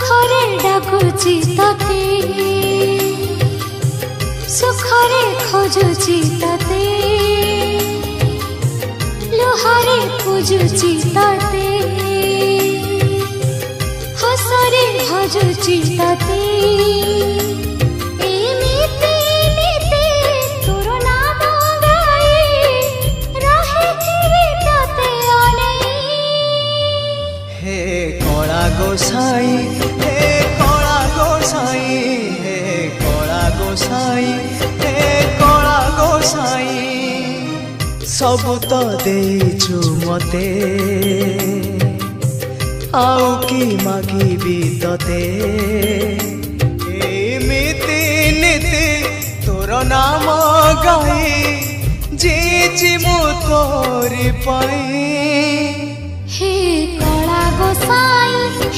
सुखरे डाकुची तते सुखरे खोजुची तते लुहारे पूजुची तते हसरे भजुची तते गोसाई हे कला गोसाई हे कला गोसाई हे कला गोसाई सब तो देचु मते आउ की मागिबी तते एमिति नीति तोर नाम गाई जीची मु तोरी पाई हे कला गोसाई।